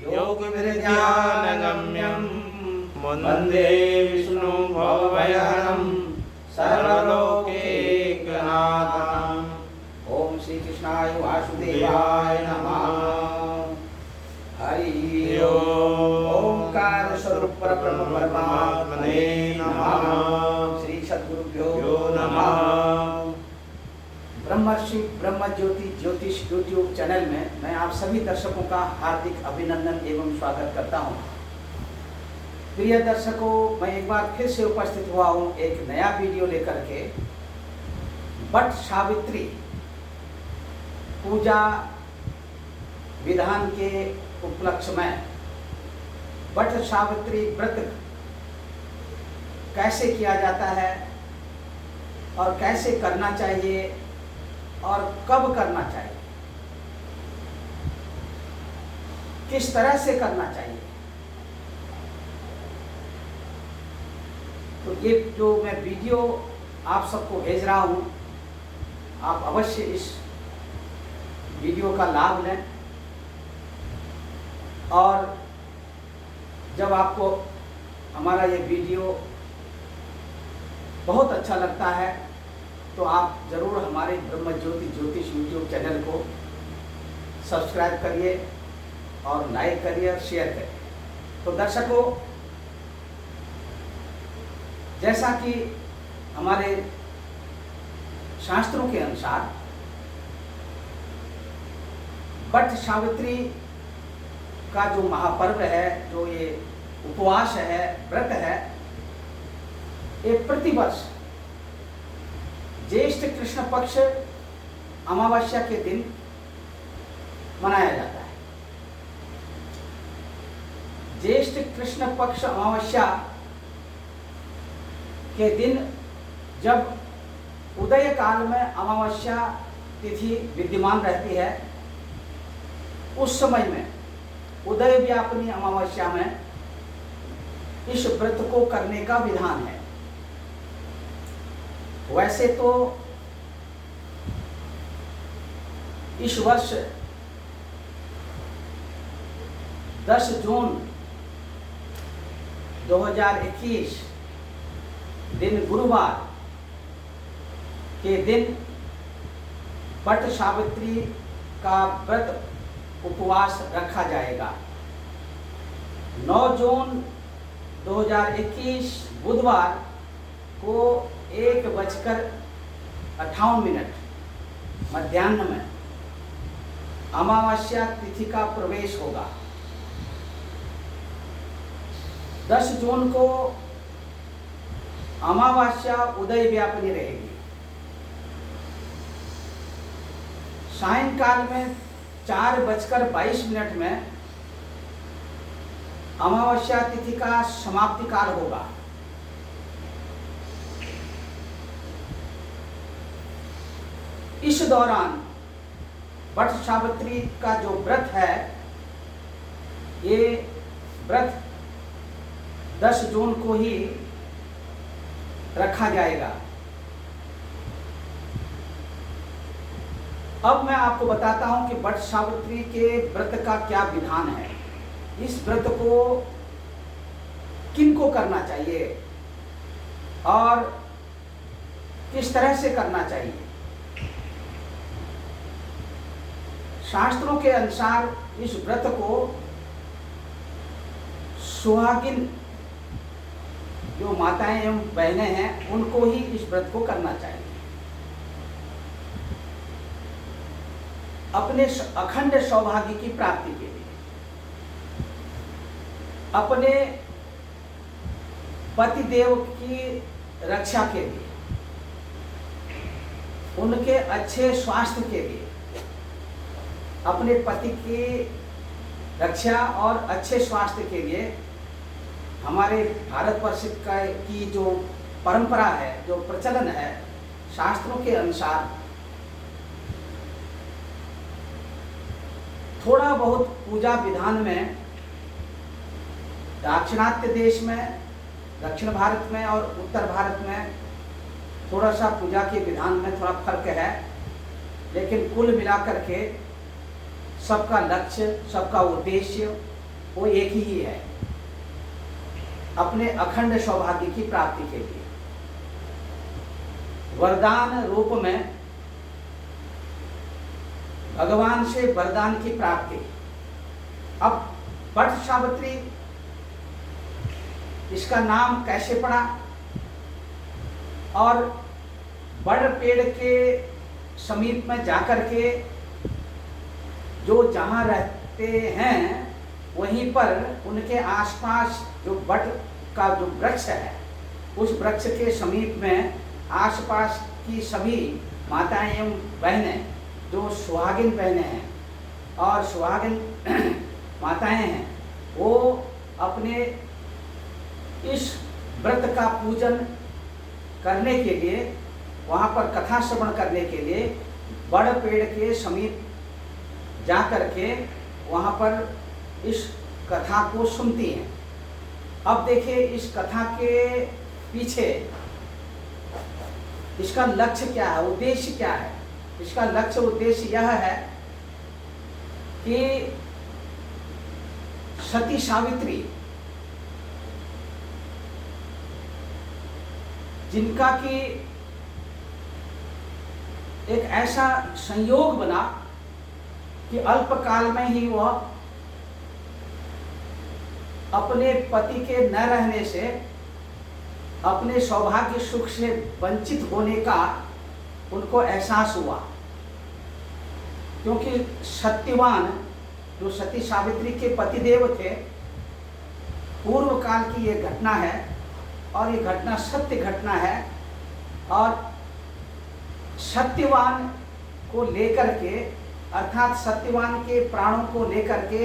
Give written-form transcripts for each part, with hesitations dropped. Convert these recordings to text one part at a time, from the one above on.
योगविद्यानगम्यं वन्दे विष्णु भवभयहरं सर्वलोकैकनाथम्। ओम श्री कृष्णाय वासुदेवाय नमः। हरि ओम। ओंकार स्वरूप परब्रह्म परमात्मने नमः। श्री सद्गुरुभ्यो नमः। ब्रह्मर्षि ब्रह्म ज्योति ज्योतिष यूट्यूब चैनल में मैं आप सभी दर्शकों का हार्दिक अभिनंदन एवं स्वागत करता हूं। प्रिय दर्शकों, मैं एक बार फिर से उपस्थित हुआ हूं एक नया वीडियो लेकर के। वट सावित्री पूजा विधान के उपलक्ष्य में वट सावित्री व्रत कैसे किया जाता है और कैसे करना चाहिए और कब करना चाहिए, किस तरह से करना चाहिए, तो ये जो मैं वीडियो आप सबको भेज रहा हूं, आप अवश्य इस वीडियो का लाभ लें। और जब आपको हमारा ये वीडियो बहुत अच्छा लगता है तो आप ज़रूर हमारे ब्रह्म ज्योति ज्योतिष यूट्यूब चैनल को सब्सक्राइब करिए और लाइक करिए और शेयर करिए। तो दर्शकों, जैसा कि हमारे शास्त्रों के अनुसार वट सावित्री का जो महापर्व है, जो ये उपवास है, व्रत है, ये प्रतिवर्ष ज्येष्ठ कृष्ण पक्ष अमावस्या के दिन मनाया जाता है। ज्येष्ठ कृष्ण पक्ष अमावस्या के दिन जब उदय काल में अमावस्या तिथि विद्यमान रहती है, उस समय में उदय व्यापिनी अमावस्या में इस व्रत को करने का विधान है। वैसे तो इस वर्ष 10 जून 2021 दिन गुरुवार के दिन वट सावित्री का व्रत उपवास रखा जाएगा। 9 जून 2021 बुधवार को 1:58 मध्याह्न में अमावस्या तिथि का प्रवेश होगा। 10 जून को अमावस्या उदय व्यापिनी रहेगी। सायंकाल में 4:22 में अमावस्या तिथि का समाप्ति काल होगा। इस दौरान वट सावित्री का जो व्रत है, ये व्रत 10 जून को ही रखा जाएगा। अब मैं आपको बताता हूं कि वट सावित्री के व्रत का क्या विधान है, इस व्रत को किनको करना चाहिए और किस तरह से करना चाहिए। शास्त्रों के अनुसार इस व्रत को सुहागिन जो माताएं एवं बहनें हैं, उनको ही इस व्रत को करना चाहिए। अपने अखंड सौभाग्य की प्राप्ति के लिए, अपने पति देव की रक्षा के लिए, उनके अच्छे स्वास्थ्य के लिए, अपने पति की रक्षा और अच्छे स्वास्थ्य के लिए हमारे भारतवर्ष की जो परंपरा है, जो प्रचलन है, शास्त्रों के अनुसार थोड़ा बहुत पूजा विधान में दाक्षिणात्य देश में, दक्षिण भारत में और उत्तर भारत में थोड़ा सा पूजा के विधान में थोड़ा फर्क है, लेकिन कुल मिलाकर के सबका लक्ष्य, सबका उद्देश्य वो एक ही है, अपने अखंड सौभाग्य की प्राप्ति के लिए। वरदान रूप में भगवान से वरदान की प्राप्ति। अब वट सावित्री, इसका नाम कैसे पड़ा और बड़ पेड़ के समीप में जाकर के जो जहाँ रहते हैं वहीं पर उनके आसपास जो वट का जो वृक्ष है, उस वृक्ष के समीप में आसपास की सभी माताएं एवं बहनें जो सुहागिन बहनें हैं और सुहागिन माताएं हैं, वो अपने इस व्रत का पूजन करने के लिए, वहाँ पर कथा श्रवण करने के लिए बड़ पेड़ के समीप जा कर के वहाँ पर इस कथा को सुनती हैं। अब देखिए इस कथा के पीछे इसका लक्ष्य क्या है, उद्देश्य क्या है। इसका लक्ष्य उद्देश्य यह है कि सती सावित्री, जिनका कि एक ऐसा संयोग बना कि अल्पकाल में ही वह अपने पति के न रहने से, अपने सौभाग्य सुख से वंचित होने का उनको एहसास हुआ। क्योंकि सत्यवान जो सती सावित्री के पतिदेव थे, पूर्व काल की ये घटना है और ये घटना सत्य घटना है। और सत्यवान को लेकर के, अर्थात सत्यवान के प्राणों को लेकर के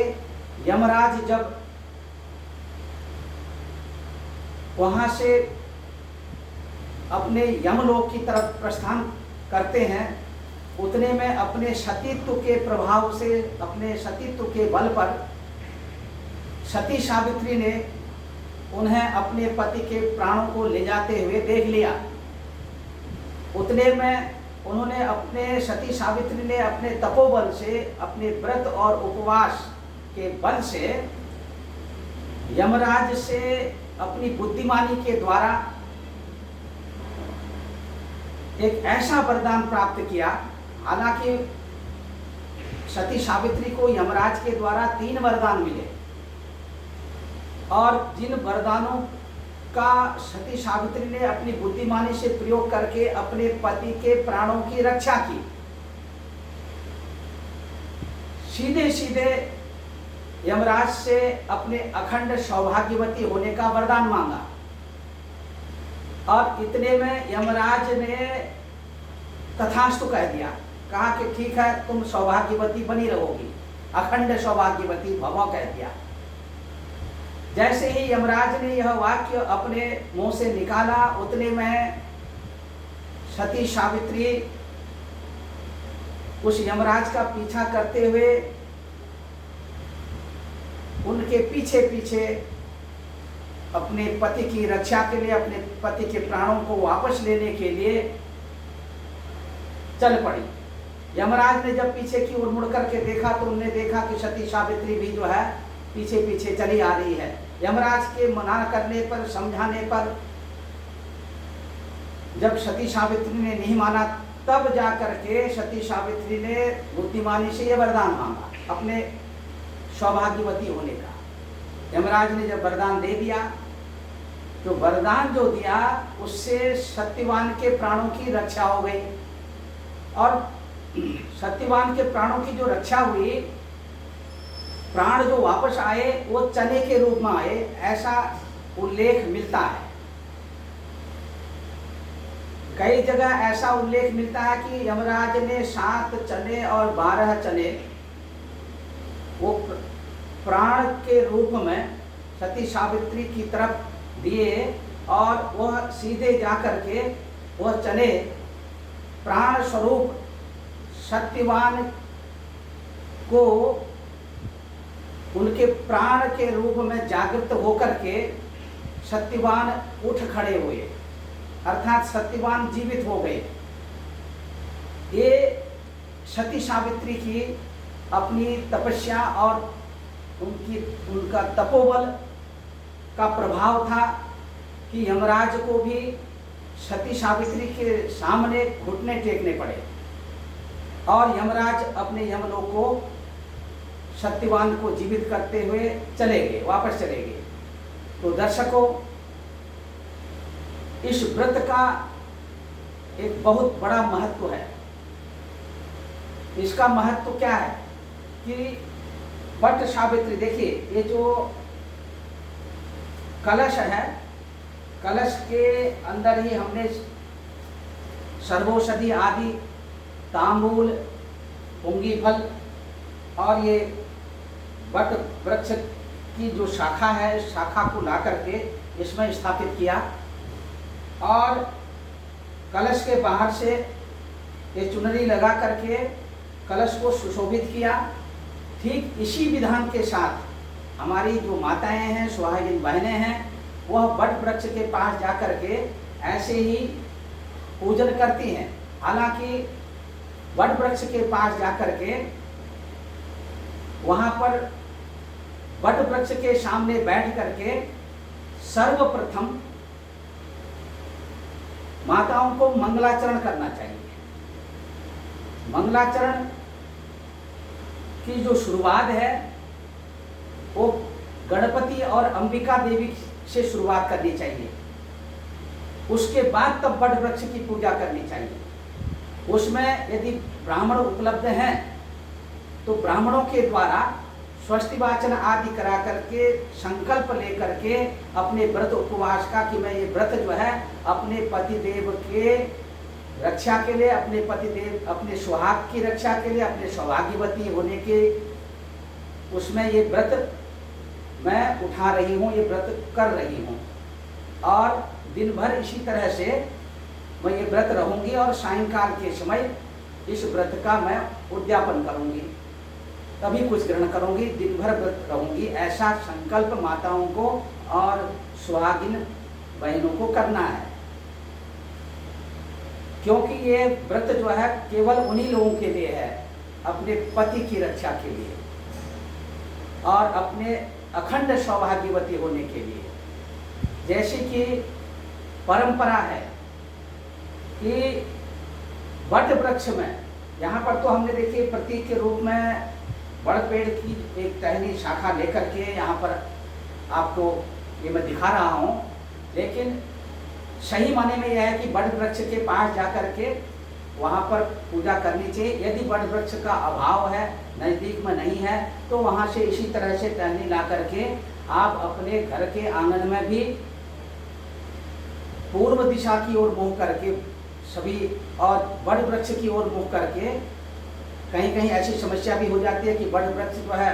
यमराज जब वहाँ से अपने यमलोक की तरफ प्रस्थान करते हैं, उतने में अपने सतीत्व के प्रभाव से, अपने सतीत्व के बल पर सती सावित्री ने उन्हें अपने पति के प्राणों को ले जाते हुए देख लिया। उतने में उन्होंने अपने सती सावित्री ने अपने तपोबल से, अपने व्रत और उपवास के बल से यमराज से अपनी बुद्धिमानी के द्वारा एक ऐसा वरदान प्राप्त किया। हालांकि सती सावित्री को यमराज के द्वारा 3 वरदान मिले और जिन वरदानों का सती सावित्री ने अपनी बुद्धिमानी से प्रयोग करके अपने पति के प्राणों की रक्षा की, सीधे सीधे यमराज से अपने अखंड सौभाग्यवती होने का वरदान मांगा। और इतने में यमराज ने तथास्तु कह दिया, कहा कि ठीक है, तुम सौभाग्यवती बनी रहोगी, अखंड सौभाग्यवती भव कह दिया। जैसे ही यमराज ने यह वाक्य अपने मुंह से निकाला, उतने में सती सावित्री उस यमराज का पीछा करते हुए उनके पीछे पीछे अपने पति की रक्षा के लिए, अपने पति के प्राणों को वापस लेने के लिए चल पड़ी। यमराज ने जब पीछे की ओर मुड़ करके देखा तो उन्होंने देखा कि सती सावित्री भी जो है पीछे पीछे चली आ रही है। यमराज के मना करने पर, समझाने पर जब सती सावित्री ने नहीं माना, तब जा करके सती सावित्री ने बुद्धिमानी से यह वरदान मांगा अपने सौभाग्यवती होने का। यमराज ने जब वरदान दे दिया, तो वरदान जो दिया उससे सत्यवान के प्राणों की रक्षा हो गई। और सत्यवान के प्राणों की जो रक्षा हुई, प्राण जो वापस आए वो चने के रूप में आए, ऐसा उल्लेख मिलता है। कई जगह ऐसा उल्लेख मिलता है कि यमराज ने 7 चने और 12 चने वो प्राण के रूप में सती सावित्री की तरफ दिए और वह सीधे जाकर के वह चने प्राण स्वरूप सत्यवान को उनके प्राण के रूप में जागृत होकर के सत्यवान उठ खड़े हुए, अर्थात सत्यवान जीवित हो गए। ये सती सावित्री की अपनी तपस्या और उनका तपोबल का प्रभाव था कि यमराज को भी सती सावित्री के सामने घुटने टेकने पड़े और यमराज अपने यमलोक को सत्यवान को जीवित करते हुए चले गए, वापस चले गए। तो दर्शकों, इस व्रत का एक बहुत बड़ा महत्व है। इसका महत्व क्या है कि वट सावित्री, देखिए ये जो कलश है, कलश के अंदर ही हमने सर्वौषधि आदि, तांबूल, पुंगी फल और ये वट वृक्ष की जो शाखा है, शाखा को ला करके इसमें स्थापित किया और कलश के बाहर से ये चुनरी लगा करके कलश को सुशोभित किया। ठीक इसी विधान के साथ हमारी जो माताएं हैं, सुहागिन बहनें हैं, वह वट वृक्ष के पास जाकर के ऐसे ही पूजन करती हैं। हालांकि वट वृक्ष के पास जाकर के वहां पर वट वृक्ष के सामने बैठ करके सर्वप्रथम माताओं को मंगलाचरण करना चाहिए। मंगलाचरण की जो शुरुआत है वो गणपति और अंबिका देवी से शुरुआत करनी चाहिए। उसके बाद तब वट वृक्ष की पूजा करनी चाहिए। उसमें यदि ब्राह्मण उपलब्ध हैं तो ब्राह्मणों के द्वारा स्वस्ति वाचन आदि करा करके संकल्प लेकर के अपने व्रत उपवास का कि मैं ये व्रत जो है अपने पति देव के रक्षा के लिए, अपने पति देव, अपने सुहाग की रक्षा के लिए, अपने सौभाग्यवती होने के उसमें ये व्रत मैं उठा रही हूँ, ये व्रत कर रही हूँ और दिन भर इसी तरह से मैं ये व्रत रहूंगी और सायंकाल के समय इस व्रत का मैं उद्यापन करूंगी, तभी कुछ ग्रहण करूंगी, दिन भर व्रत रहूंगी। ऐसा संकल्प माताओं को और सुहागिन बहनों को करना है, क्योंकि ये व्रत जो है केवल उन्हीं लोगों के लिए है, अपने पति की रक्षा के लिए और अपने अखंड सौभाग्यवती होने के लिए। जैसे कि परंपरा है कि वट वृक्ष में, यहाँ पर तो हमने देखिए प्रतीक के रूप में बड़ पेड़ की एक टहनी शाखा लेकर के यहाँ पर आपको ये मैं दिखा रहा हूँ, लेकिन सही माने में यह है कि वट वृक्ष के पास जाकर के वहाँ पर पूजा करनी चाहिए। यदि वट वृक्ष का अभाव है, नज़दीक में नहीं है, तो वहाँ से इसी तरह से टहनी ला करके आप अपने घर के आंगन में भी पूर्व दिशा की ओर मुँह करके सभी, और वट वृक्ष की ओर मुँह करके, कहीं कहीं ऐसी समस्या भी हो जाती है कि वट वृक्ष जो है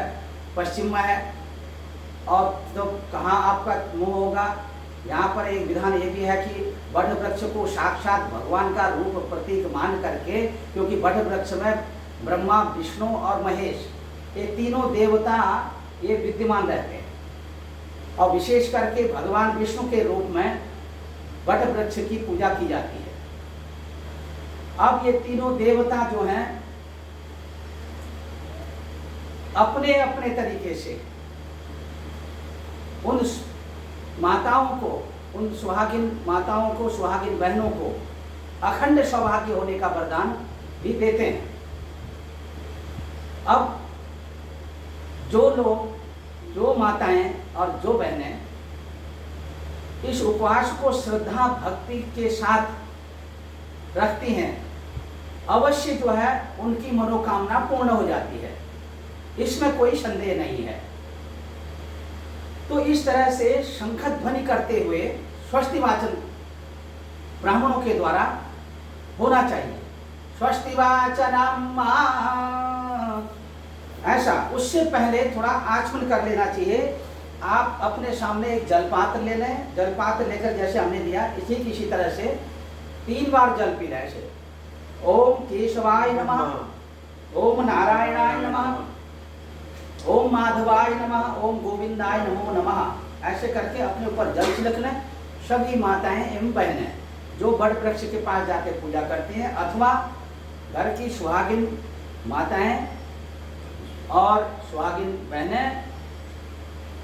पश्चिम में है और तो कहाँ आपका मुँह होगा। यहाँ पर एक विधान ये भी है कि वट वृक्ष को साक्षात भगवान का रूप प्रतीक मान करके, क्योंकि वट वृक्ष में ब्रह्मा, विष्णु और महेश ये तीनों देवता ये विद्यमान रहते हैं और विशेष करके भगवान विष्णु के रूप में वट वृक्ष की पूजा की जाती है। अब ये तीनों देवता जो हैं अपने अपने तरीके से उन माताओं को, उन सुहागिन माताओं को, सुहागिन बहनों को अखंड सौभाग्य होने का वरदान भी देते हैं। अब जो लोग, जो माताएं और जो बहनें इस उपवास को श्रद्धा भक्ति के साथ रखती हैं, अवश्य जो है उनकी मनोकामना पूर्ण हो जाती है, इसमें कोई संदेह नहीं है। तो इस तरह से शंख ध्वनि करते हुए स्वस्ति वाचन ब्राह्मणों के द्वारा होना चाहिए। स्वस्ति वाचनम, ऐसा। उससे पहले थोड़ा आचमन कर लेना चाहिए। आप अपने सामने एक जलपात्र ले लें, जलपात्र लेकर जैसे हमने लिया इसी तरह से 3 बार जल पी लें। ऐसे ओम केशवाय नमः, ओम नारायणाय नमः, ओम माधवाय नमः, ओम गोविंदाय नमो नमः, ऐसे करके अपने ऊपर जल छिड़क लें। सभी माताएं एवं बहनें जो वट वृक्ष के पास जाकर पूजा करती हैं, अथवा घर की सुहागिन माताएं और सुहागिन बहनें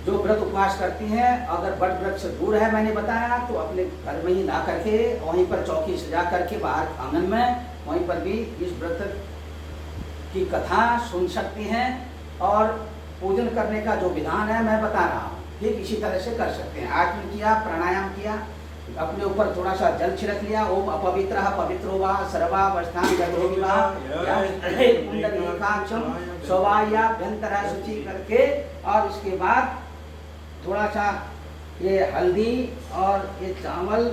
जो व्रत उपवास करती हैं, अगर वट वृक्ष दूर है मैंने बताया तो अपने घर में ही ला करके वहीं पर चौकी सजा करके बाहर आंगन में वहीं पर भी इस व्रत की कथा सुन सकती हैं और पूजन करने का जो विधान है मैं बता रहा हूँ, ठीक इसी तरह से कर सकते हैं। आचमन किया, प्राणायाम किया, अपने ऊपर थोड़ा सा जल छिड़क लिया, ओम अपवित्रः पवित्रो वा सर्वावस्थान गतोऽपि वा कुंडलीकाक्षं शोभायाभ्यंतरः शुचि करके, और इसके बाद थोड़ा सा ये हल्दी और ये चावल,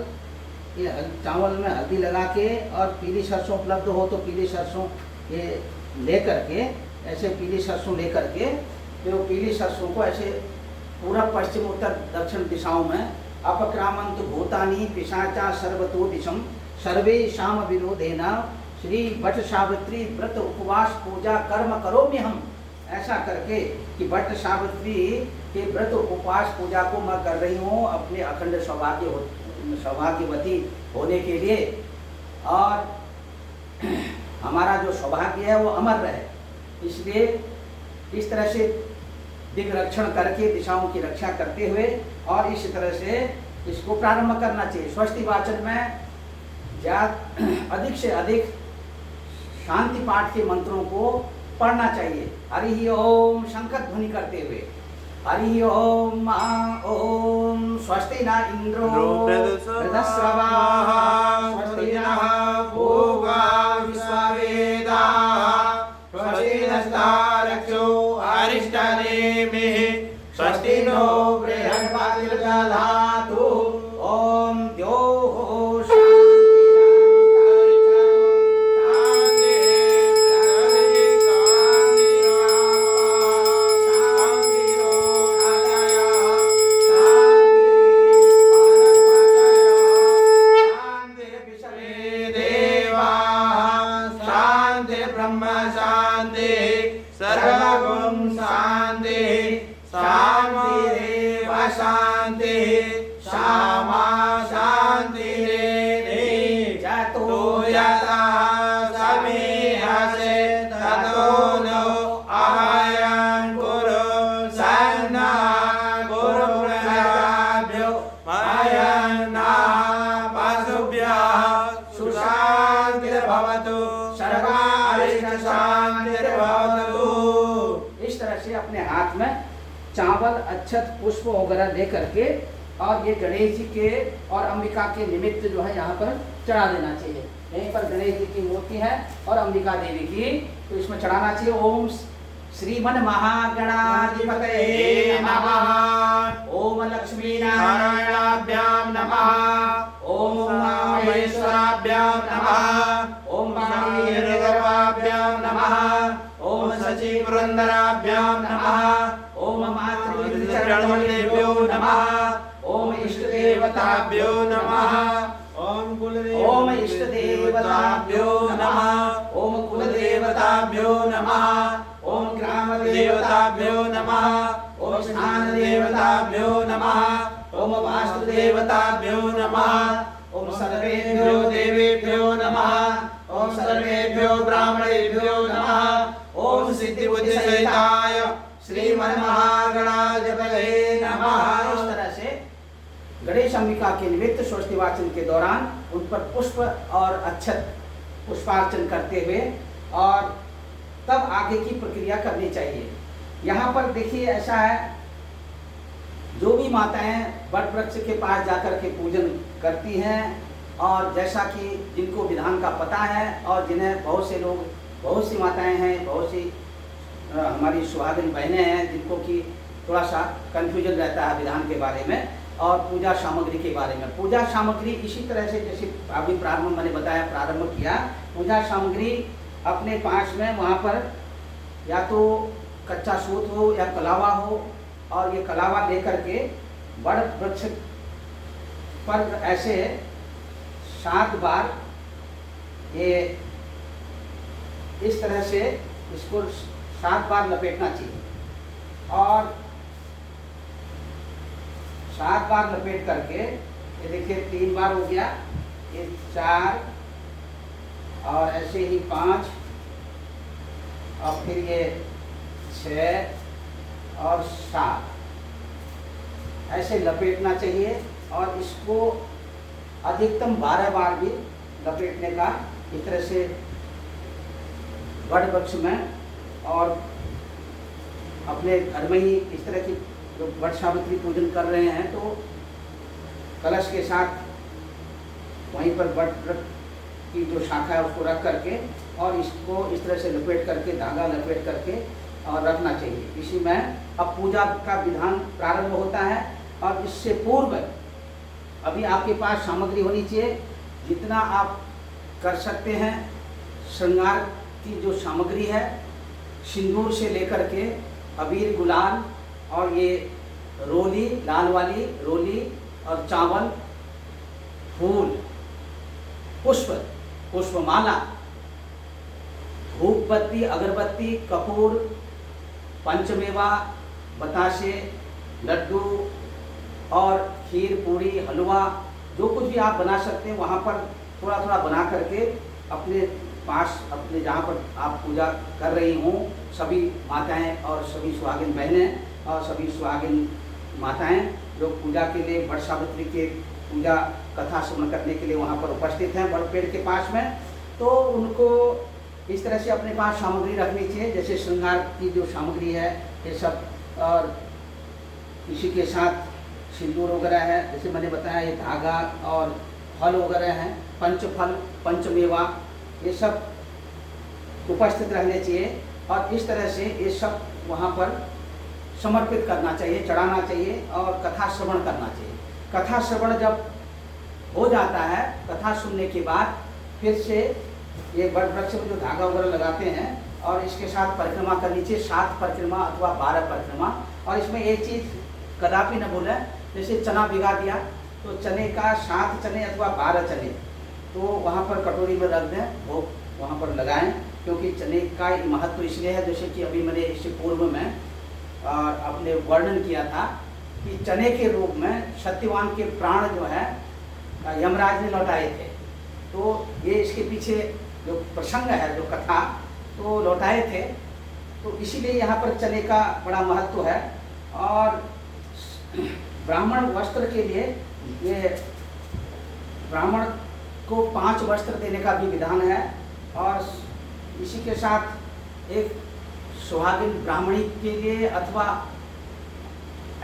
चावल में हल्दी लगा के, और पीली सरसों उपलब्ध हो तो पीली सरसों ये ले करके, ऐसे पीली सरसों ले करके, तो पीली सरसों को ऐसे पूरब पश्चिम उत्तर दक्षिण दिशाओं में अपक्रामंत भूतानि पिशाचा सर्वतो दिशम सर्वेषां विरोधेन श्री भट्ट सावित्री व्रत उपवास पूजा कर्म करोमि हम, ऐसा करके कि भट्ट सावित्री के व्रत उपवास पूजा को मैं कर रही हूँ अपने अखंड सौभाग्यवती होने के लिए, और हमारा जो सौभाग्य है वो अमर रहे, इसलिए इस तरह से दिग् रक्षण करके दिशाओं की रक्षा करते हुए, और इस तरह से इसको प्रारंभ करना चाहिए। स्वस्ति वाचन में अधिक से अधिक शांति पाठ के मंत्रों को पढ़ना चाहिए। हरि ओम शंकर ध्वनि करते हुए, हरि ओम ओम स्वस्ति न इंद्रो वृद्धश्रवाः स्वस्ति नः पूर्वा विश्ववेदाः स्वस्ति नस्तारक्षो अरिष्टनेमिः स्वस्ति नो बृहस्पतिर्दधातु ओम द्योः चावल अक्षत पुष्प वगैरह ले करके, और ये गणेश जी के और अंबिका के निमित्त जो है यहाँ पर चढ़ा देना चाहिए। यहीं पर गणेश जी की मूर्ति है और अंबिका देवी की, तो इसमें चढ़ाना चाहिए। ओम श्रीमन महागणाधिपतये नमः, ओम लक्ष्मी नारायणाभ्यां नमः, ओम महेश्वराभ्यां नमः, ओम वाणीर्गर्भाभ्यां नमः, ओम सचिव पुरंदराभ्यां नमः, ओम मातृचरणवल्लेभ्यो नमः, ओम इष्ट देवताभ्यो नमः, ओम इष्ट देवताभ्यो नमः, ओम कुल देवताभ्यो नमः, ओम ग्राम देवताभ्यो नमः, ओम स्थान देवताभ्यो नमः, ओम वास्तु देवताभ्यो नमः, ओम सर्वेभ्यो देवेभ्यो नमः, ओम सर्वेभ्यो ब्राह्मणेभ्यो नमः, ओम सिद्धि बुद्धि सहिताय श्रीमन महागणाधिपतये नमः। इस तरह से गणेश अंबिका के निमित्त स्वस्ति वाचन के दौरान उन पर पुष्प और अक्षत पुष्पार्चन करते हुए, और तब आगे की प्रक्रिया करनी चाहिए। यहाँ पर देखिए ऐसा है, जो भी माताएं वट वृक्ष के पास जाकर के पूजन करती हैं, और जैसा कि जिनको विधान का पता है, और जिन्हें बहुत से लोग, बहुत सी माताएं हैं, बहुत सी हमारी सुहागिन बहनें हैं जिनको कि थोड़ा सा कन्फ्यूजन रहता है विधान के बारे में और पूजा सामग्री के बारे में। पूजा सामग्री इसी तरह से जैसे अभी प्रारंभ मैंने बताया, प्रारंभ किया, पूजा सामग्री अपने पास में वहाँ पर या तो कच्चा सूत हो या कलावा हो, और ये कलावा लेकर के बड़ वृक्ष पर ऐसे 7 बार ये इस तरह से इसको 7 बार लपेटना चाहिए, और 7 बार लपेट करके ये देखिए 3 बार हो गया, ये 4 और ऐसे ही 5 और फिर ये 6 और 7, ऐसे लपेटना चाहिए और इसको अधिकतम 12 बार भी लपेटने का इस तरह से वट वृक्ष में और अपने घर में ही इस तरह की जो वट सावित्री पूजन कर रहे हैं तो कलश के साथ वहीं पर वट वृक्ष की जो शाखा है उसको रख करके और इसको इस तरह से लपेट करके धागा लपेट करके और रखना चाहिए। इसी में अब पूजा का विधान प्रारंभ होता है और इससे पूर्व अभी आपके पास सामग्री होनी चाहिए जितना आप कर सकते हैं। श्रृंगार की जो सामग्री है सिंदूर से लेकर के अबीर गुलाल और ये रोली, लाल वाली रोली और चावल, फूल, पुष्प, पुष्पमाला, धूप बत्ती, अगरबत्ती, कपूर, पंचमेवा, बताशे, लड्डू और खीर, पूरी, हलवा जो कुछ भी आप बना सकते हैं वहाँ पर थोड़ा थोड़ा बना करके अपने पास, अपने जहाँ पर आप पूजा कर रही हों सभी माताएं और सभी सुहागिन बहनें और सभी सुहागिन माताएं जो पूजा के लिए वट सावित्री के पूजा कथा श्रवण करने के लिए वहाँ पर उपस्थित हैं वट पेड़ के पास में, तो उनको इस तरह से अपने पास सामग्री रखनी चाहिए। जैसे श्रृंगार की जो सामग्री है ये सब, और इसी के साथ सिंदूर वगैरह है, जैसे मैंने बताया ये धागा और फल वगैरह हैं, पंचफल, पंचमेवा, ये सब उपस्थित रहने चाहिए और इस तरह से ये सब वहाँ पर समर्पित करना चाहिए, चढ़ाना चाहिए और कथा श्रवण करना चाहिए। कथा श्रवण जब हो जाता है, कथा सुनने के बाद फिर से ये वट वृक्ष में जो धागा वगैरह लगाते हैं और इसके साथ परिक्रमा करनी चाहिए, 7 परिक्रमा अथवा 12 परिक्रमा। और इसमें एक चीज़ कदापि न भूलें, जैसे चना भिगा दिया तो चने का 7 चने अथवा 12 चने तो वहाँ पर कटोरी में रख दें, वो वहाँ पर लगाएं, क्योंकि चने का महत्व तो इसलिए है, जैसे कि अभी मैंने इससे पूर्व में अपने वर्णन किया था कि चने के रूप में सत्यवान के प्राण जो है यमराज ने लौटाए थे। तो ये इसके पीछे जो प्रसंग है, जो कथा तो लौटाए थे, तो इसीलिए यहाँ पर चने का बड़ा महत्व है। और ब्राह्मण वस्त्र के लिए ये ब्राह्मण को 5 वस्त्र देने का भी विधान है और इसी के साथ एक सुहागिन ब्राह्मणी के लिए अथवा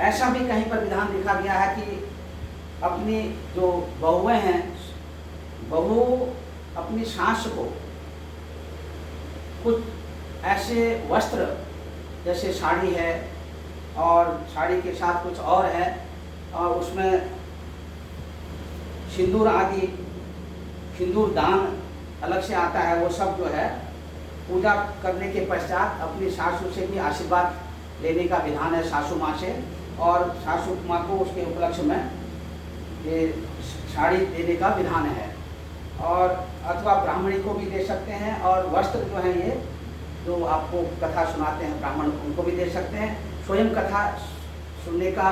ऐसा भी कहीं पर विधान लिखा गया है कि अपनी जो बहुएं हैं, बहू अपनी सास को कुछ ऐसे वस्त्र जैसे साड़ी है और साड़ी के साथ कुछ और है और उसमें सिंदूर आदि, सिंदूर दान अलग से आता है, वो सब जो है पूजा करने के पश्चात अपनी सासू से भी आशीर्वाद लेने का विधान है, सासू माँ से, और सासू माँ को उसके उपलक्ष्य में ये साड़ी देने का विधान है। और अथवा ब्राह्मणी को भी दे सकते हैं और वस्त्र जो है ये जो आपको कथा सुनाते हैं ब्राह्मण उनको भी दे सकते हैं। स्वयं कथा सुनने का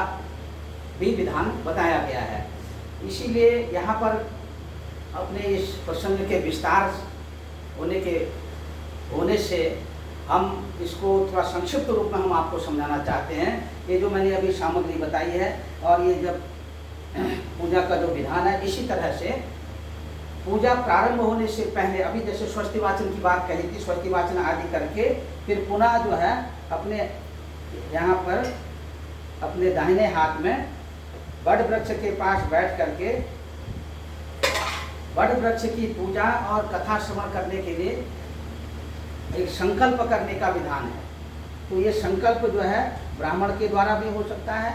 भी विधान बताया गया है। इसीलिए यहाँ पर अपने इस प्रसंग के विस्तार होने से हम इसको थोड़ा संक्षिप्त रूप में हम आपको समझाना चाहते हैं। ये जो मैंने अभी सामग्री बताई है और ये जब पूजा का जो विधान है, इसी तरह से पूजा प्रारंभ होने से पहले अभी जैसे स्वस्ति वाचन की बात कही थी, स्वस्ति वाचन आदि करके फिर पुनः जो है अपने यहाँ पर अपने दाहिने हाथ में वट वृक्ष के पास बैठ करके वट वृक्ष की पूजा और कथा श्रवण करने के लिए एक संकल्प करने का विधान है। तो ये संकल्प जो है ब्राह्मण के द्वारा भी हो सकता है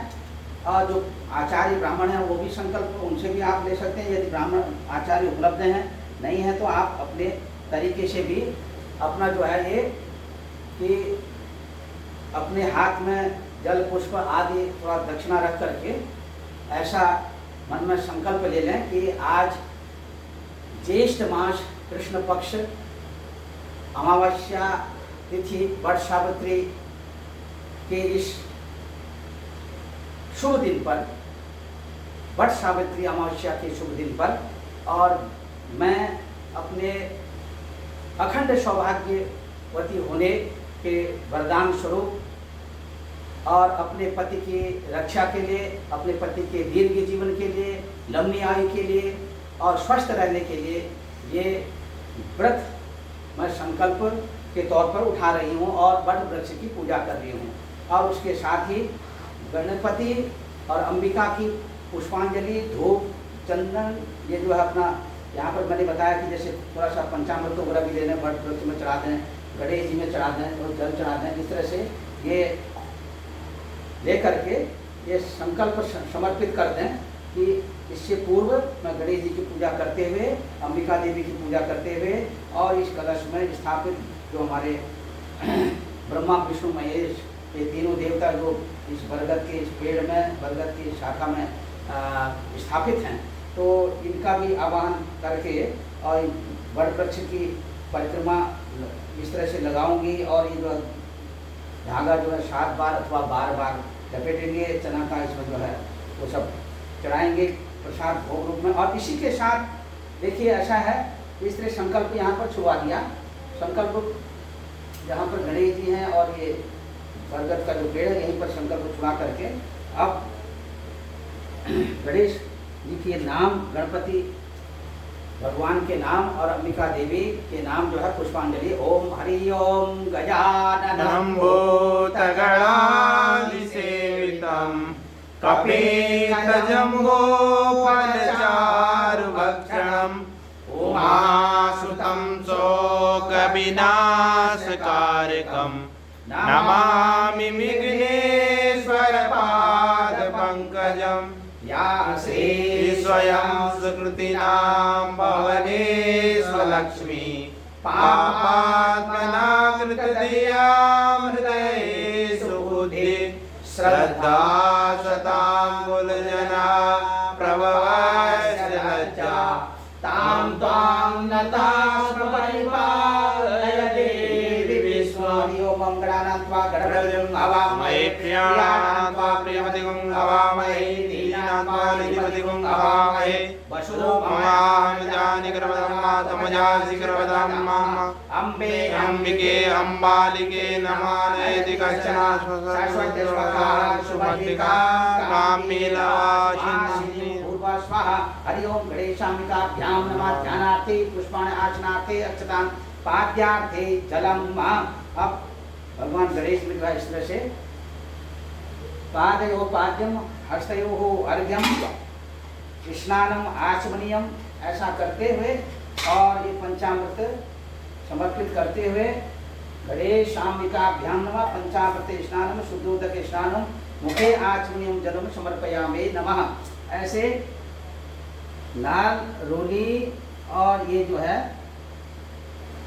और जो आचार्य ब्राह्मण हैं वो भी संकल्प उनसे भी आप ले सकते हैं। यदि ब्राह्मण आचार्य उपलब्ध हैं, नहीं है तो आप अपने तरीके से भी अपना जो है ये कि अपने हाथ में जल पुष्प आदि थोड़ा दक्षिणा रख करके ऐसा मन में संकल्प ले लें कि आज ज्येष्ठ मास कृष्ण पक्ष अमावस्या तिथि वट सावित्री के इस शुभ दिन पर, वट सावित्री अमावस्या के शुभ दिन पर, और मैं अपने अखंड सौभाग्यवती होने के वरदान स्वरूप और अपने पति की रक्षा के लिए, अपने पति के दीर्घ जीवन के लिए, लंबी आयु के लिए और स्वस्थ रहने के लिए ये व्रत मैं संकल्प के तौर पर उठा रही हूँ और वट वृक्ष की पूजा कर रही हूँ। और उसके साथ ही गणपति और अंबिका की पुष्पांजलि, धूप, चंदन, ये जो है अपना यहाँ पर मैंने बताया कि जैसे थोड़ा सा पंचामृत वगैरह भी देना, वट वृक्ष में चढ़ा दें, गणेश जी में चढ़ा दें और जल चढ़ा दें। इस तरह से ये ले करके ये संकल्प समर्पित कर दें कि इससे पूर्व मैं गणेश जी की पूजा करते हुए, अंबिका देवी की पूजा करते हुए और इस कलश में स्थापित जो हमारे ब्रह्मा विष्णु महेश ये तीनों देवता जो इस बरगद के इस पेड़ में, बरगद की शाखा में स्थापित हैं, तो इनका भी आवाहन करके और वट वृक्ष की परिक्रमा इस तरह से लगाऊंगी। और ये जो धागा जो है 7 बार अथवा 12 बार लपेटेंगे, चना का इसमें जो है वो सब चढ़ाएंगे प्रसाद भोग रूप में। और इसी के साथ देखिए ऐसा है, इस तरह संकल्प यहाँ पर छुड़ा दिया। संकल्प जहाँ पर गणेश जी हैं और ये बरगद का जो पेड़ है यहीं पर संकल्प छुड़ा करके अब गणेश जी के नाम, गणपति भगवान के नाम और अंबिका देवी के नाम जो है पुष्पांजलि। ओम हरि ओम गजाननं भूतगणादिसेवितं कपितजम्बोफलचारुभक्षणम् उमासुतं शोकविनाशकारकं नमामि विघ्नेश्वरपादपङ्कजम् या श्री स्वयं सुकृतिनां भवनेश्वलक्ष्मी पापात्मनाकृतधियां हृदयेषु बुद्धि श्रद्धा सतां कुलजना प्रभवस्य लज्जा तां त्वां नतास्म परिपालय देवी विश्वं मंगलानां त्वा गणपतिं हवामहे प्रियाणां त्वा प्रियपतिं हवामहे दीनानां त्वा निधिपतिं हवामहे वसुधो ममामिजानि कर्मधर्मात्मजासि कर्मधर्मम् अम्बे अम्बिके अम्बालिके नमानयति कश्चन शाश्वतस्वकाशुभद्रिका कामिलाशिनी स्वाहा। हरि ओम गणेशाम्बिकाभ्यां नमः। ध्यानार्थे पुष्पाणि आचनार्थे अक्षतां पाद्यार्थे जलम। अब भगवान गणेश में जो है इस तरह से पादयो पाद्यम हस्तयो अर्घ्यम स्नानम आचमनीयम ऐसा करते हुए और ये पंचामृत समर्पित करते हुए गणेशाम्बिकाभ्यां नमः। पंचामृत स्नानम शुद्धोदक स्नानम मुखे आचमनीयम जलम समर्पयामि नमः। ऐसे लाल रोली और ये जो है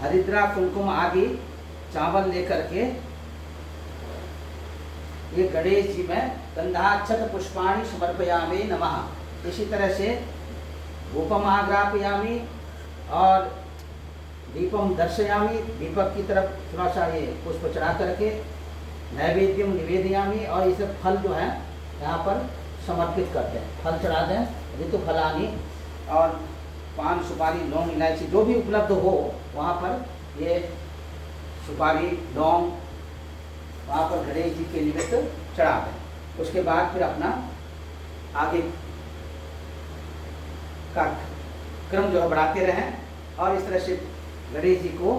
हरिद्रा कुमकुम आदि चावल लेकर के ये गणेश जी में गंधाक्षत पुष्पाणि समर्पयामि नमः। इसी तरह से धूपम आग्रापयामि और दीपम दर्शयामि। दीपक की तरफ थोड़ा सा ये पुष्प चढ़ा करके नैवेद्यम निवेदयामि और ये सब फल जो है यहाँ पर समर्पित करते हैं। फल चढ़ा दें, ऋतु फलानी और पान, सुपारी, लौंग, इलायची जो भी उपलब्ध हो वहाँ पर ये सुपारी, लौंग वहाँ पर गणेश जी के निमित्त चढ़ा दें। उसके बाद फिर अपना आगे का क्रम जो है बढ़ाते रहें और इस तरह से गणेश जी को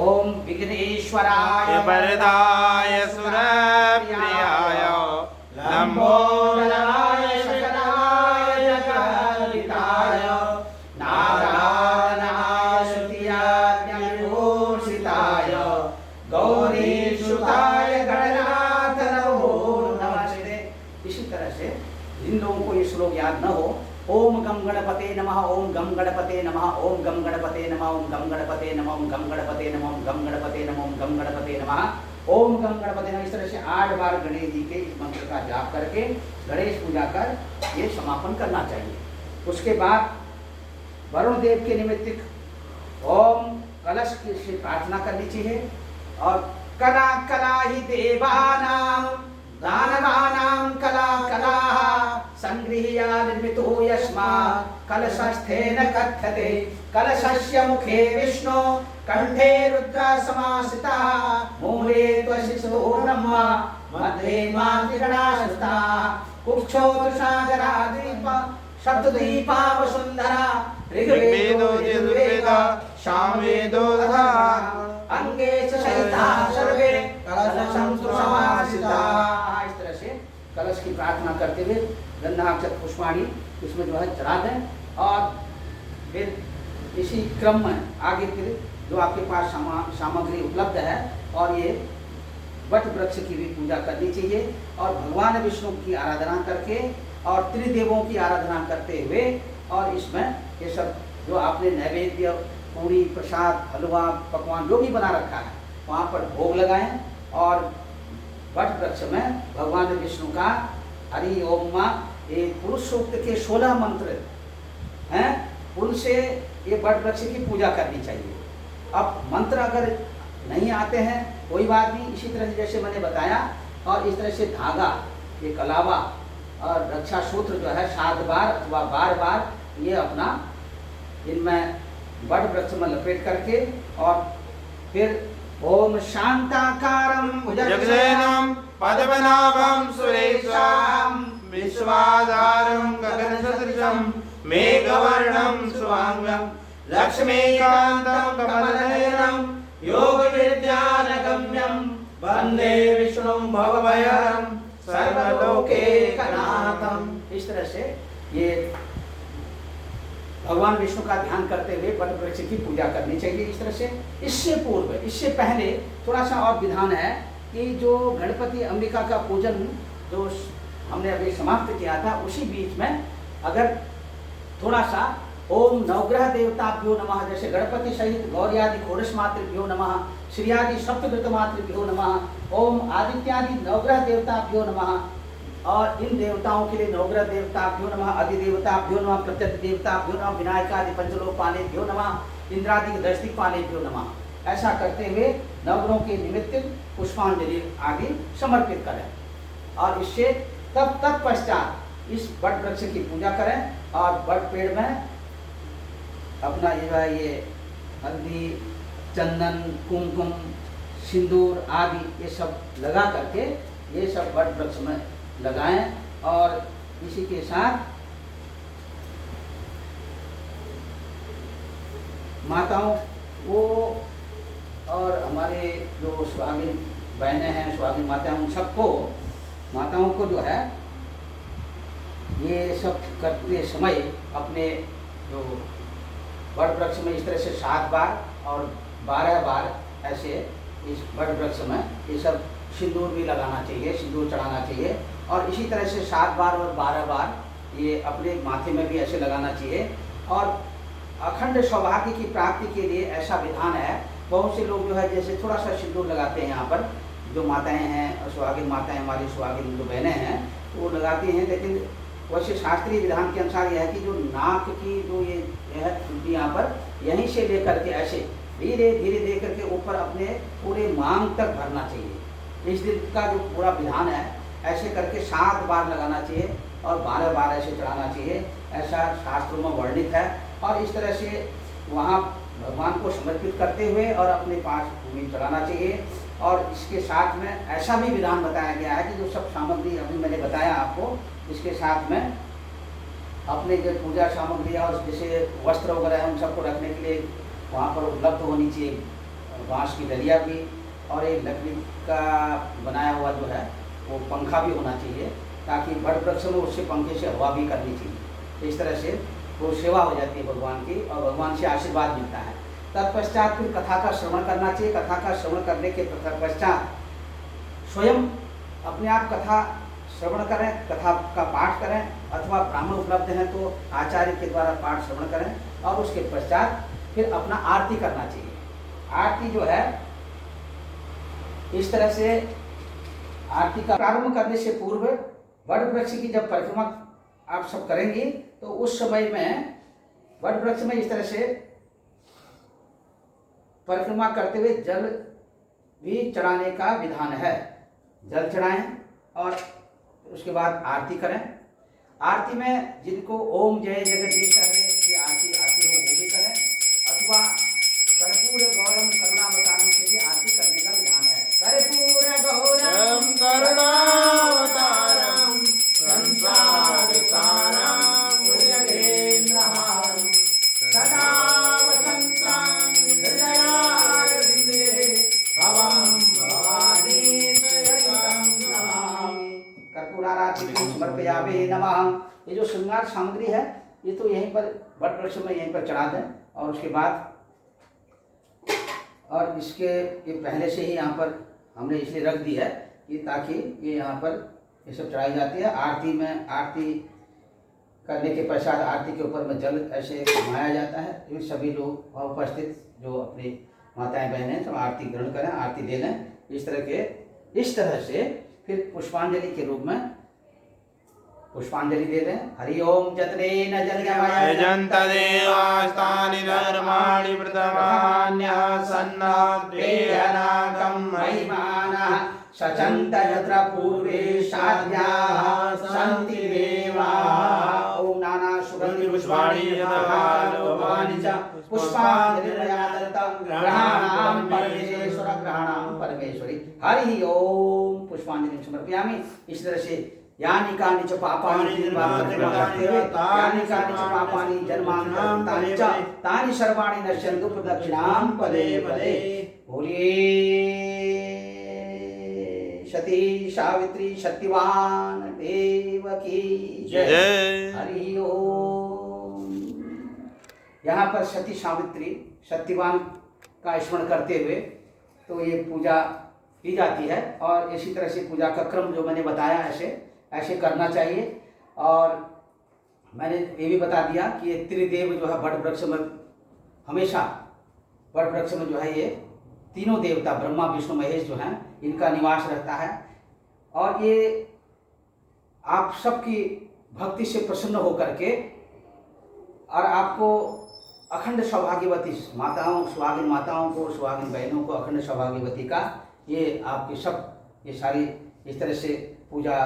ओम विघ्नेश्वराय वरदाय सुरप्रियाय लंबोदराय शकलाय जगद्विताय नारायणाय स्तुत्याज्ञविभूषिताय गौरीसुताय गणनाथ नमो नमस्ते। इसी तरह से जिन लोगों को ये श्लोक याद न हो, ओम गम गणपते नमः, ओम गम गणपते नमः, ओम गम गणपते नमः, ओम गम गणपते नमः, ओम गम गणपते नमः, ओम गम गणपते नमः, ओम गम गणपते नमः, ओम गम गणपते नमः। इस तरह से 8 बार गणेश जी के इस मंत्र का जाप करके गणेश पूजा कर ये समापन करना चाहिए। उसके बाद वरुण देव के निमित्त ओम कलश से प्रार्थना करनी चाहिए और कला कला ही देवानां दानवानां कला कला संगृह्य निर्मितो यस्मात् कलशस्थेन कथ्यते कलशस्य मुखे विष्णु कंठे रुद्र समासिता मूले त्वशिशो ब्रह्मा मध्ये मातृगणाश्रिता कुक्षोतसागराद्वीप सप्तद्वीपा वसुन्धरा ऋग्वेदो यजुर्वेद सामवेदो तथा अंगे सहिता सर्वे कलशं समासिता। इस तरह से कलश की प्रार्थना करते हुए गंधाक्षत पुष्पाणि इसमें जो है चढ़ा दें और फिर इसी क्रम में आगे फिर जो आपके पास सामग्री उपलब्ध है और ये वट वृक्ष की भी पूजा करनी चाहिए और भगवान विष्णु की आराधना करके और त्रिदेवों की आराधना करते हुए और इसमें ये सब जो आपने नैवेद्य पूरी प्रसाद हलवा पकवान जो भी बना रखा है वहाँ पर भोग लगाएं और वट वृक्ष में भगवान विष्णु का हरि ओम माँ ये पुरुष सूक्त के 16 मंत्र हैं उनसे ये वट वृक्ष की पूजा करनी चाहिए। अब मंत्र अगर नहीं आते हैं कोई बात नहीं, इसी तरह से जैसे मैंने बताया और इस तरह से धागा एक अलावा और रक्षा सूत्र जो है 7 बार अथवा 12 बार ये अपना इनमें वट वृक्ष में लपेट करके और फिर ओम शांताकारं भुजगशयनं पद्मनाभं सुरेशं विश्वाधारं गगनसदृशं मेघवर्णं शुभांगं लक्ष्मीकान्तं कमलनयनं योगविद्यानगम्यं वन्दे विष्णुं भवभयहरं सर्वलोकैकनाथम्। इस तरह से ये भगवान विष्णु का ध्यान करते हुए वट वृक्ष की पूजा करनी चाहिए। इस तरह से इससे पूर्व इससे पहले थोड़ा सा और विधान है कि जो गणपति अंबिका का पूजन जो हमने अभी समाप्त किया था उसी बीच में अगर थोड़ा सा ओम नवग्रह देवताभ्यो नमः जैसे गणपति सहित गौर्यादि घोड़स मातृभ्यो नमः श्रीयादि सप्तव्रत मातृभ्यो नमः ओम आदित्यादि नवग्रह देवताभ्यो नमः और इन देवताओं के लिए नवग्रह देवताभ्यो नमः अधिदेवताभ्यो नमः प्रत्यक्ष देवताभ्यो नमः विनायकादि पंचलोकपालेभ्यो नमः इंद्रादि दशदिक्पालेभ्यो नमः ऐसा करते हुए नवग्रहों के निमित्त पुष्पांजलि आदि समर्पित करें और इससे तब तत्पश्चात इस वट वृक्ष की पूजा करें और वट पेड़ में अपना ये हल्दी चंदन कुमकुम सिंदूर आदि ये सब लगा करके ये सब वट वृक्ष में लगाएं और इसी के साथ माताओं वो और हमारे जो सुहागिन बहनें हैं सुहागिन माताएं उन सबको माताओं को जो है ये सब करते समय अपने जो वट वृक्ष में इस तरह से 7 बार और 12 बार ऐसे इस वट वृक्ष में ये सब सिंदूर भी लगाना चाहिए सिंदूर चढ़ाना चाहिए और इसी तरह से 7 बार और 12 बार ये अपने माथे में भी ऐसे लगाना चाहिए और अखंड सौभाग्य की प्राप्ति के लिए ऐसा विधान है। बहुत से लोग जो है जैसे थोड़ा सा सिंदूर लगाते हैं यहाँ पर जो माताएं हैं सुहागिन माताएं हमारी सुहागिन जो बहनें हैं वो लगाती हैं, लेकिन वैसे शास्त्रीय विधान के अनुसार यह है कि जो नाक की जो ये है चुंटी यहाँ पर यहीं से लेकर के ऐसे धीरे धीरे दे करके ऊपर अपने पूरे मांग तक भरना चाहिए। इस दिन का जो पूरा विधान है ऐसे करके 7 बार लगाना चाहिए और 12 बार ऐसे चढ़ाना चाहिए, ऐसा शास्त्रों में वर्णित है। और इस तरह से वहाँ भगवान को समर्पित करते हुए और अपने पास भूमि चढ़ाना चाहिए। और इसके साथ में ऐसा भी विधान बताया गया है कि जो सब सामग्री अभी मैंने बताया आपको, इसके साथ में अपने जो पूजा सामग्री और जैसे वस्त्र वगैरह है उन सबको रखने के लिए वहाँ पर उपलब्ध होनी चाहिए बाँस की डलिया भी और एक लकड़ी का बनाया हुआ जो है वो पंखा भी होना चाहिए ताकि वट वृक्ष में उससे पंखे से हवा भी करनी चाहिए। इस तरह से वो सेवा हो जाती है भगवान की और भगवान से आशीर्वाद मिलता है। तत्पश्चात फिर कथा का श्रवण करना चाहिए। कथा का श्रवण करने के तत्पश्चात स्वयं अपने आप कथा श्रवण करें, कथा का पाठ करें अथवा ब्राह्मण उपलब्ध हैं तो आचार्य के द्वारा पाठ श्रवण करें और उसके पश्चात फिर अपना आरती करना चाहिए। आरती जो है इस तरह से आरती का प्रारंभ करने से पूर्व वट वृक्ष की जब परिक्रमा आप सब करेंगे तो उस समय में वट वृक्ष में इस तरह से परिक्रमा करते हुए जल भी चढ़ाने का विधान है। जल चढ़ाएं और उसके बाद आरती करें। आरती में जिनको ओम जय जगदीश हरे की आरती आती हो वो भी करें अथवा कर्पूर गौरम करुणावतारम से भी आरती करने का विधान है। कर्पूर गौरम करुणावतारं संसारसारं भुजगेन्द्रहारं सदा वसन्तं हृदयारविन्दे भवं भवानी त्वयं नमामि। कर्पूरारातिं समर्पयामि नमः। ये जो श्रृंगार सामग्री है ये तो यहीं पर वट वृक्ष में यहीं पर चढ़ा दें और उसके बाद और इसके ये पहले से ही यहाँ पर हमने इसलिए रख दी है कि ताकि ये यहाँ पर ये सब चढ़ाई जाती है। आरती में आरती करने के पश्चात आरती के ऊपर में जल ऐसे घुमाया जाता है। फिर सभी लोग वहाँ उपस्थित जो अपनी माताएं बहनें सब आरती ग्रहण करें, आरती ले लें। इस तरह से फिर पुष्पांजलि के रूप में पुष्पांजलि दे दें। हरि ओम जत्रेन यजन्तदेवास्तानि धर्माणि प्रथमान्यः सन्नाद्वेहनाकं महिमानः सचन्त यत्र पूर्वे साध्याः सन्ति देवाः। ओम नाना सुगन्धि पुष्पाणि भगवानि च पुष्पाञ्जलिर्मया दत्तं ग्रहाणां परमेश्वर ग्रहाणां परमेश्वरी। हरि ओम पुष्पांजलि समर्पयामि। इस तरह से यानि कानि च पापानि यानि कानि च पापानि जन्मान्तराणि च तानि सर्वाणि नश्यन्तु प्रदक्षिणां पदे पदे। बोलिए सती सावित्री सत्यवान देव की जय। हरि ओम। यहाँ पर सती सावित्री सत्यवान का स्मरण करते हुए तो ये पूजा की जाती है और इसी तरह से पूजा का क्रम जो मैंने बताया ऐसे करना चाहिए। और मैंने ये भी बता दिया कि ये त्रिदेव जो है वट वृक्ष में हमेशा वट वृक्ष में जो है ये तीनों देवता ब्रह्मा विष्णु महेश जो हैं इनका निवास रहता है। और ये आप सबकी भक्ति से प्रसन्न होकर के और आपको अखंड सौभाग्यवती माताओं सुहागिन माताओं को सुहागिन बहनों को अखंड सौभाग्यवती का ये आपकी सब ये सारी इस तरह से पूजा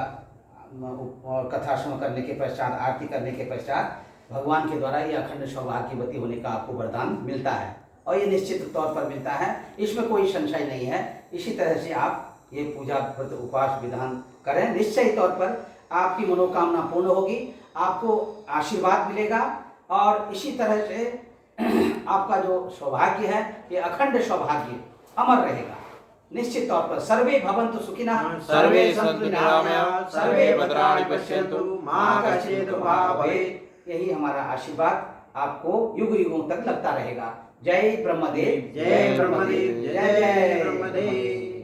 और कथा श्रवण करने के पश्चात आरती करने के पश्चात भगवान के द्वारा ये अखंड सौभाग्यवती होने का आपको वरदान मिलता है और ये निश्चित तौर पर मिलता है, इसमें कोई संशय नहीं है। इसी तरह से आप ये पूजा व्रत उपवास विधान करें, निश्चय तौर पर आपकी मनोकामना पूर्ण होगी, आपको आशीर्वाद मिलेगा और इसी तरह से आपका जो सौभाग्य है ये अखंड सौभाग्य अमर रहेगा निश्चित तौर पर। सर्वे भवन्तु सुखिनः, सर्वे सन्तु निरामयाः, सर्वे भद्राणि पश्यन्तु मा कश्चित् भवेत्। यही हमारा आशीर्वाद आपको युग युगों तक लगता रहेगा। जय ब्रह्मदेव, जय ब्रह्मदेव, जय ब्रह्मदेव।